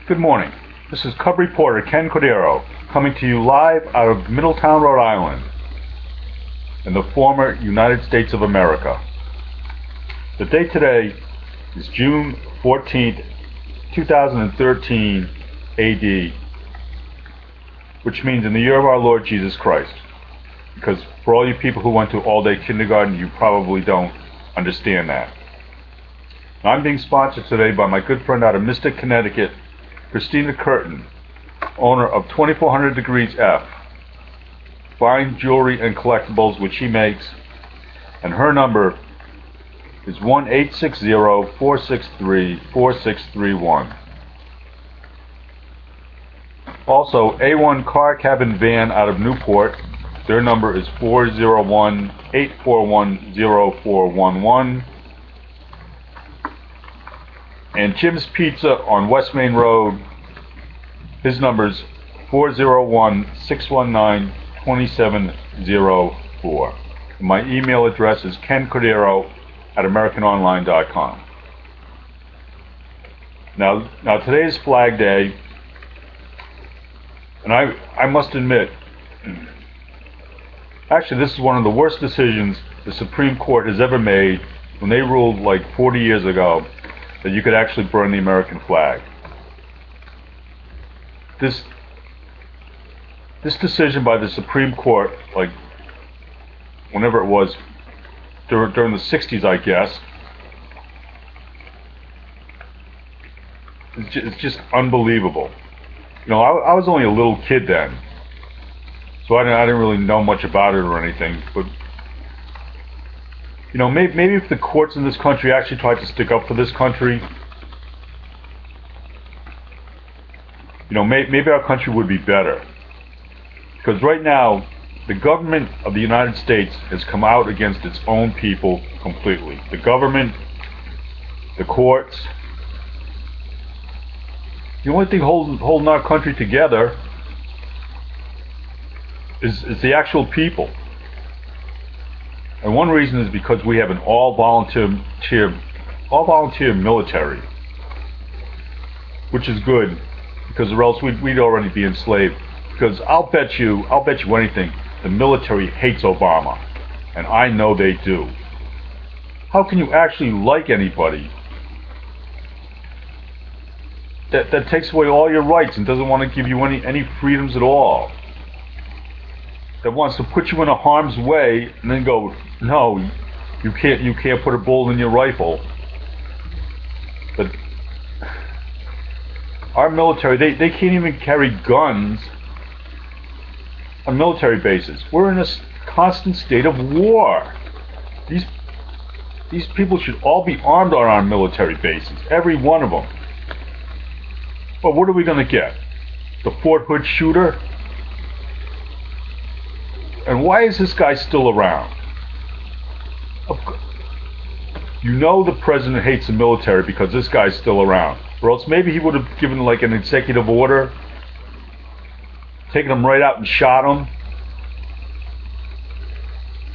Good morning. This is Cub reporter Ken Cordero coming to you live out of Middletown, Rhode Island, in the former United States of America. The date today is June 14th, 2013 AD, which means in the year of our Lord Jesus Christ. Because for all you people who went to all-day kindergarten, you probably don't understand that. Now, I'm being sponsored today by my good friend out of Mystic, Connecticut, Christina Curtin, owner of 2400 Degrees F, fine jewelry and collectibles which she makes, and her number is 1-860-463-4631. Also, A1 Car Cabin Van out of Newport, their number is 401-841-0411. And Jim's Pizza on West Main Road, his number's 401-619-2704. My email address is kencordero@americanonline.com. Now today is Flag Day, and I must admit, actually this is one of the worst decisions the Supreme Court has ever made when they ruled like 40 years ago that you could actually burn the American flag. This decision by the Supreme Court, like whenever it was, during the 60s, I guess, it's just unbelievable. You know, I was only a little kid then, so I didn't really know much about it or anything, but you know, maybe if the courts in this country actually tried to stick up for this country, you know, maybe our country would be better. Because right now, the government of the United States has come out against its own people completely. The government, the courts. The only thing holding our country together is the actual people. And one reason is because we have an all volunteer military, which is good, because or else we'd already be enslaved. Because I'll bet you anything, the military hates Obama, and I know they do. How can you actually like anybody that takes away all your rights and doesn't want to give you any freedoms at all? That wants to put you in a harm's way and then go, no, you can't put a bullet in your rifle. But our military, they can't even carry guns on military bases. We're in a constant state of war. These people should all be armed on our military bases, every one of them. But what are we going to get? The Fort Hood shooter? And why is this guy still around? You know the president hates the military because this guy's still around. Or else maybe he would have given like an executive order, taken him right out and shot him.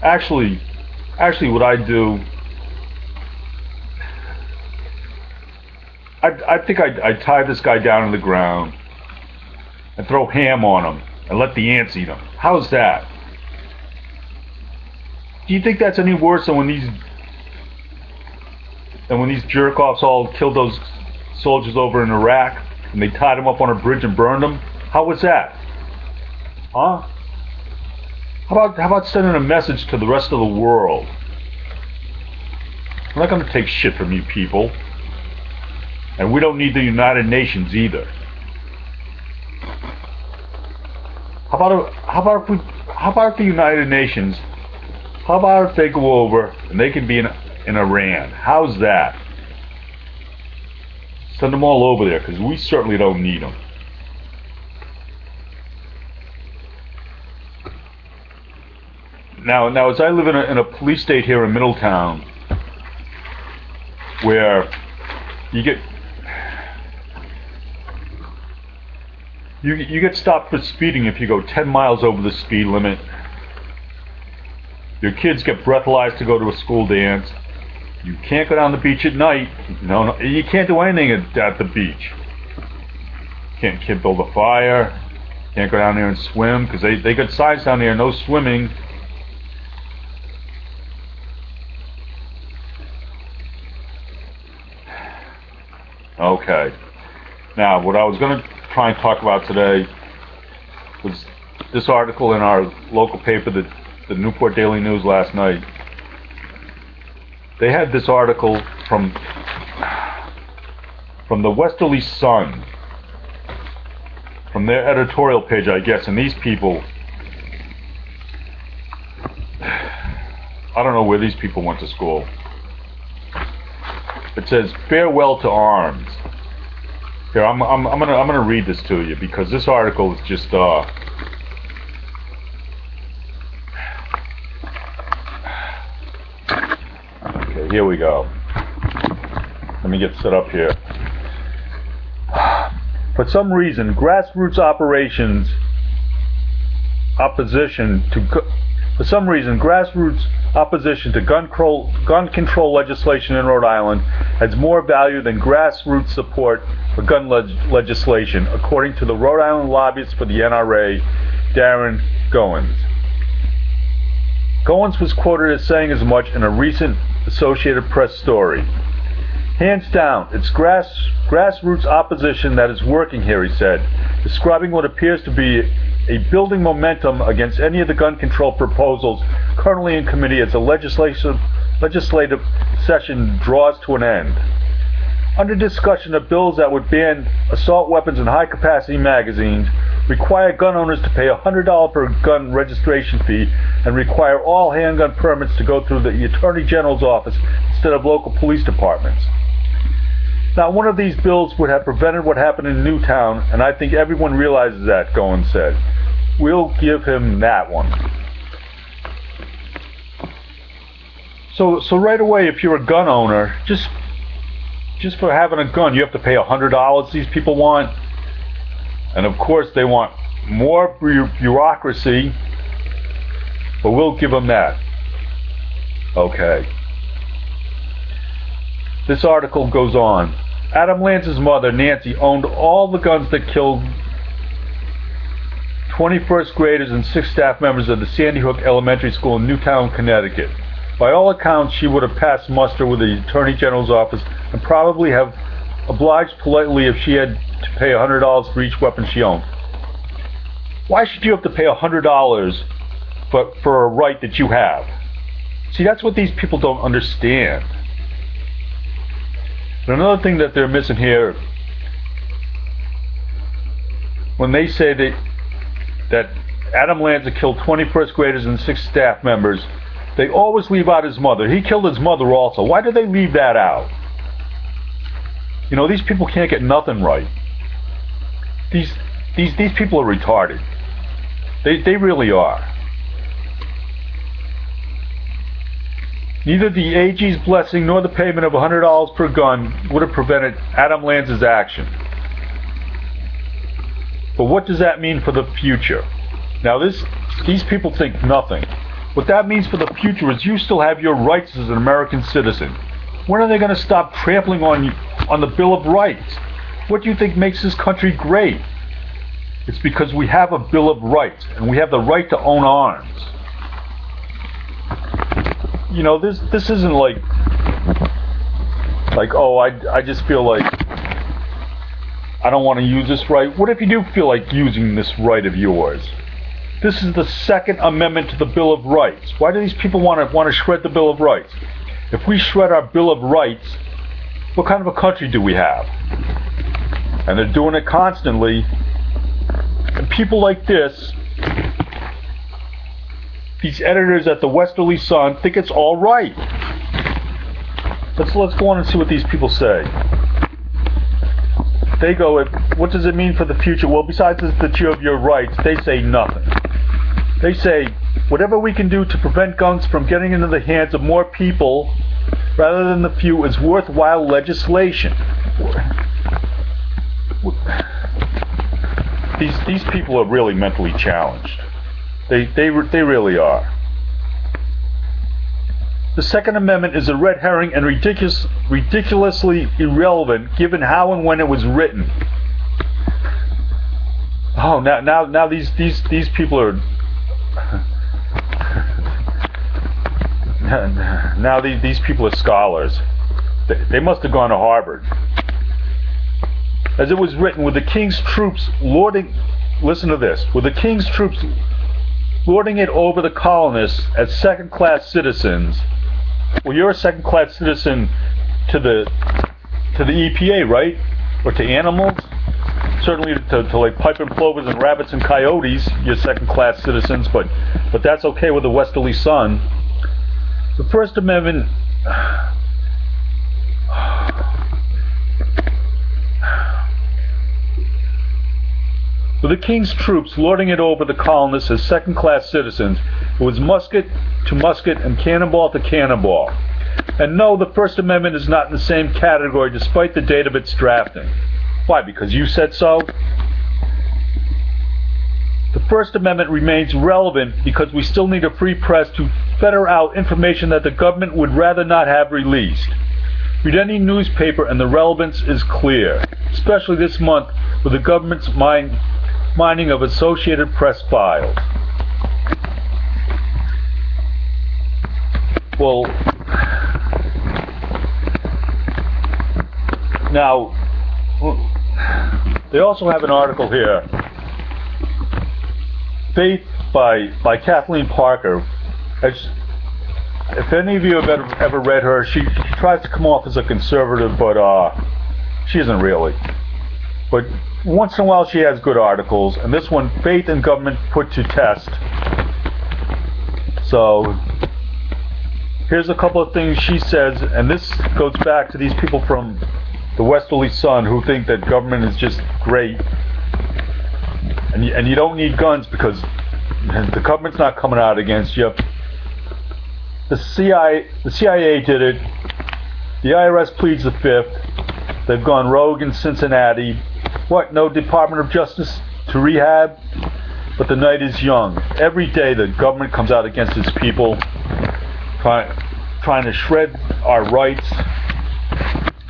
Actually what I'd do, I think I'd tie this guy down on the ground and throw ham on him and let the ants eat him. How's that? Do you think that's any worse than when these jerk-offs all killed those soldiers over in Iraq and they tied them up on a bridge and burned them? How was that? Huh? How about sending a message to the rest of the world? We're not going to take shit from you people, and we don't need the United Nations either. How about if the United Nations? How about if they go over and they can be in Iran? How's that? Send them all over there, because we certainly don't need them. Now, as I live in a police state here in Middletown, where you get stopped for speeding if you go 10 miles over the speed limit. Your kids get breathalyzed to go to a school dance. You can't go down the beach at night. No, you can't do anything at the beach. can't build a fire, can't go down there and swim, because they got signs down there, no swimming. Okay. Now, what I was going to try and talk about today was this article in our local paper, the Newport Daily News, last night. They had this article from the Westerly Sun, from their editorial page, I guess, and these people, I don't know where these people went to school. It says, "Farewell to arms." Here, I'm gonna read this to you, because this article is just okay, here we go. Let me get set up here. For some reason, grassroots opposition to gun control legislation in Rhode Island has more value than grassroots support for gun legislation, according to the Rhode Island lobbyist for the NRA, Darren Goins. Goins was quoted as saying as much in a recent Associated Press story. "Hands down, it's grassroots opposition that is working here," he said, describing what appears to be a building momentum against any of the gun control proposals currently in committee as the legislative session draws to an end. Under discussion of bills that would ban assault weapons and high-capacity magazines, require gun owners to pay a $100 per gun registration fee, and require all handgun permits to go through the Attorney General's office instead of local police departments. Now, one of these bills would have prevented what happened in Newtown, and I think everyone realizes that," Goins said. "We'll give him that one." So right away, if you're a gun owner, just for having a gun, you have to pay $100, these people want. And of course, they want more bureaucracy, but we'll give them that. Okay. This article goes on. Adam Lance's mother, Nancy, owned all the guns that killed 21st graders and 6 staff members of the Sandy Hook Elementary School in Newtown, Connecticut. By all accounts, she would have passed muster with the Attorney General's office and probably have obliged politely if she had to pay $100 for each weapon she owned. Why should you have to pay $100 for a right that you have? See, that's what these people don't understand. But another thing that they're missing here, when they say that Adam Lanza killed 21st graders and 6 staff members, they always leave out his mother. He killed his mother also. Why do they leave that out? You know, these people can't get nothing right. These people are retarded. They really are. Neither the AG's blessing nor the payment of $100 per gun would have prevented Adam Lanza's action. But what does that mean for the future? Now these people think nothing. What that means for the future is you still have your rights as an American citizen. When are they going to stop trampling on the Bill of Rights? What do you think makes this country great? It's because we have a Bill of Rights, and we have the right to own arms. You know, this isn't like oh, I just feel like I don't want to use this right. What if you do feel like using this right of yours? This is the Second Amendment to the Bill of Rights. Why do these people want to shred the Bill of Rights? If we shred our Bill of Rights, what kind of a country do we have? And they're doing it constantly. And people like this, these editors at the Westerly Sun, think it's all right. Let's go on and see what these people say. They go, what does it mean for the future? Well, besides that you have your rights, they say nothing. They say, whatever we can do to prevent guns from getting into the hands of more people rather than the few is worthwhile legislation. These people are really mentally challenged. They really are. The Second Amendment is a red herring and ridiculously irrelevant given how and when it was written. Oh, now these people are. Now these people are scholars. They must have gone to Harvard. As it was written, with the king's troops lording. Listen to this. With the king's troops lording it over the colonists as second-class citizens. Well, you're a second-class citizen to the EPA, right? Or to animals? Certainly to like piping plovers and rabbits and coyotes, you're second-class citizens, but that's okay with the Westerly Sun. The First Amendment. With the king's troops lording it over the colonists as second-class citizens, it was musket to musket and cannonball to cannonball. And no, the First Amendment is not in the same category despite the date of its drafting. Why? Because you said so? The First Amendment remains relevant because we still need a free press to filter out information that the government would rather not have released. Read any newspaper and the relevance is clear, especially this month with the government's mining of Associated Press files. Well, now, they also have an article here, Faith by Kathleen Parker. If any of you have ever read her, she tries to come off as a conservative, but she isn't really. But once in a while she has good articles, and this one, Faith in Government Put to Test. So, here's a couple of things she says, and this goes back to these people from the Westerly Sun who think that government is just great, and you don't need guns because the government's not coming out against you. The CIA did it. The IRS pleads the fifth. They've gone rogue in Cincinnati. What? No Department of Justice to rehab? But the night is young. Every day the government comes out against its people, trying to shred our rights.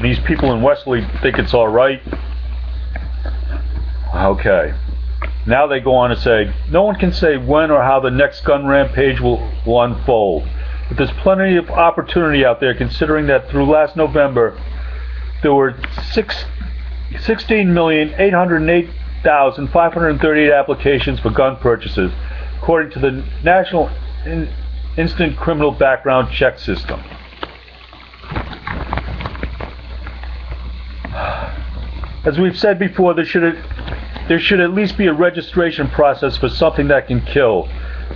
These people in Westerly think it's all right. Okay. Now they go on to say, no one can say when or how the next gun rampage will unfold. But there's plenty of opportunity out there, considering that through last November, there were 16,808,538 applications for gun purchases, according to the National Instant Criminal Background Check System. As we've said before, there should at least be a registration process for something that can kill,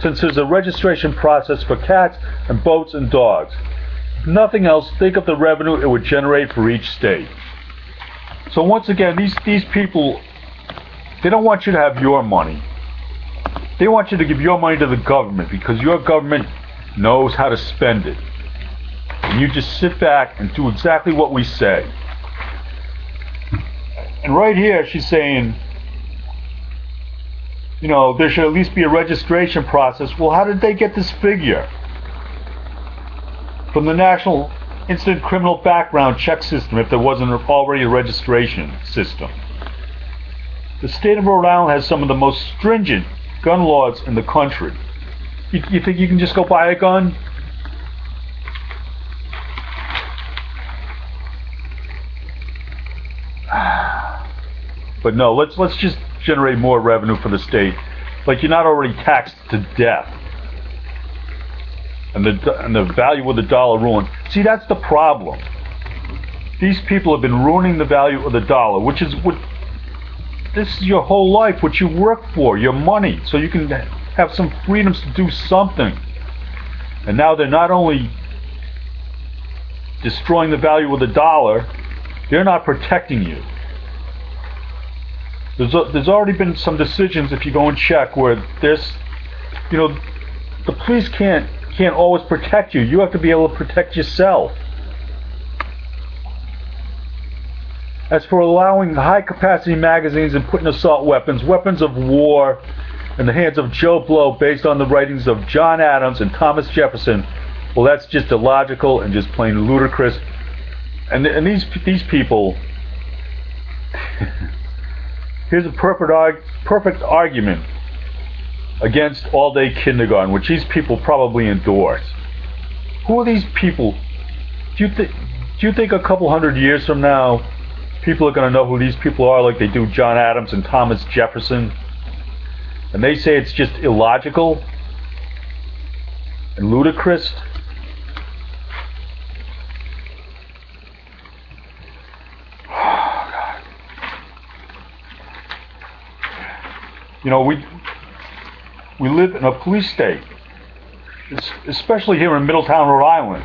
since there's a registration process for cats and boats and dogs. If nothing else, think of the revenue it would generate for each state. So once again, these people, they don't want you to have your money. They want you to give your money to the government because your government knows how to spend it. And you just sit back and do exactly what we say. And right here, she's saying, you know, there should at least be a registration process. Well, how did they get this figure? From the National Instant Criminal Background Check System, if there wasn't already a registration system. The state of Rhode Island has some of the most stringent gun laws in the country. You think you can just go buy a gun? But no, let's just generate more revenue for the state. Like you're not already taxed to death. And the value of the dollar ruined. See, that's the problem. These people have been ruining the value of the dollar, which is what this is your whole life, what you work for, your money, so you can have some freedoms to do something. And now they're not only destroying the value of the dollar, they're not protecting you. There's already been some decisions, if you go and check, where there's, you know, the police can't always protect you. You have to be able to protect yourself. As for allowing high-capacity magazines and putting assault weapons of war, in the hands of Joe Blow based on the writings of John Adams and Thomas Jefferson, well, that's just illogical and just plain ludicrous. And these people, Here's a perfect argument against all-day kindergarten, which these people probably endorse. Who are these people? Do you think a couple hundred years from now, people are going to know who these people are like they do John Adams and Thomas Jefferson? And they say it's just illogical and ludicrous? You know, we live in a police state, especially here in Middletown, Rhode Island,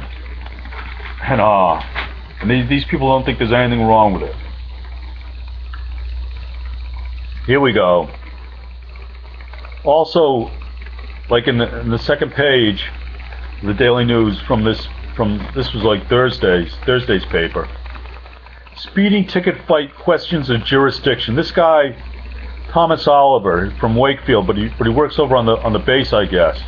and these people don't think there's anything wrong with it. Here we go. Also, like in the second page of the Daily News this was like Thursday's paper. Speeding ticket fight questions of jurisdiction. This guy, Thomas Oliver from Wakefield, but he works over on the base, I guess.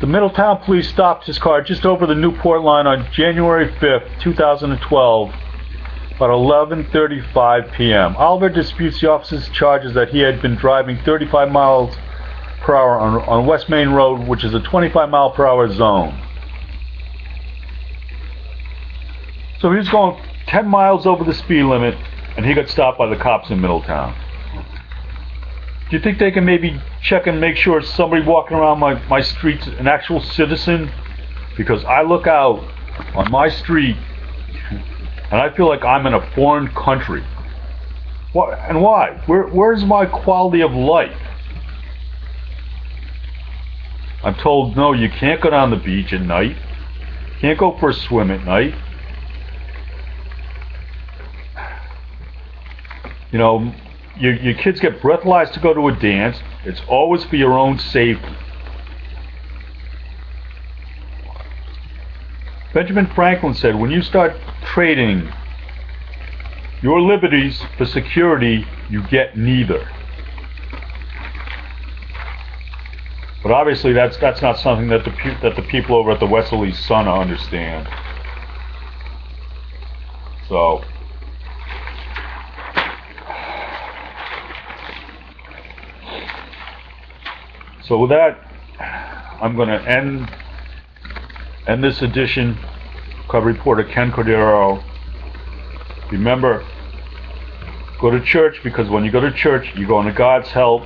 The Middletown police stopped his car just over the Newport line on January 5th, 2012, about 11:35 p.m. Oliver disputes the officer's charges that he had been driving 35 miles per hour on West Main Road, which is a 25 mile per hour zone. So he was going 10 miles over the speed limit, and he got stopped by the cops in Middletown. Do you think they can maybe check and make sure somebody walking around my street's an actual citizen? Because I look out on my street and I feel like I'm in a foreign country. What and why? Where's my quality of life? I'm told, no, you can't go down the beach at night. Can't go for a swim at night. You know, your kids get breathalyzed to go to a dance. It's always for your own safety. Benjamin Franklin said, when you start trading your liberties for security, you get neither. But obviously that's not something that the people over at the Westerly Sun understand. So with that, I'm going to end this edition. Cub reporter Ken Cordero. Remember, go to church, because when you go to church, you go into God's help,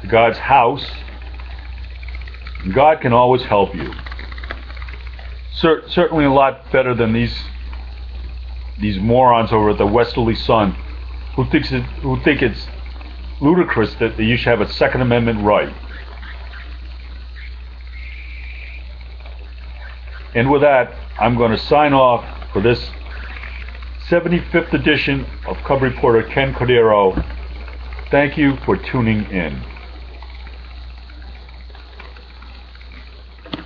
to God's house, and God can always help you. Certainly a lot better than these morons over at the Westerly Sun who think it's ludicrous that you should have a Second Amendment right. And with that, I'm going to sign off for this 75th edition of Cub Reporter Ken Cordero. Thank you for tuning in.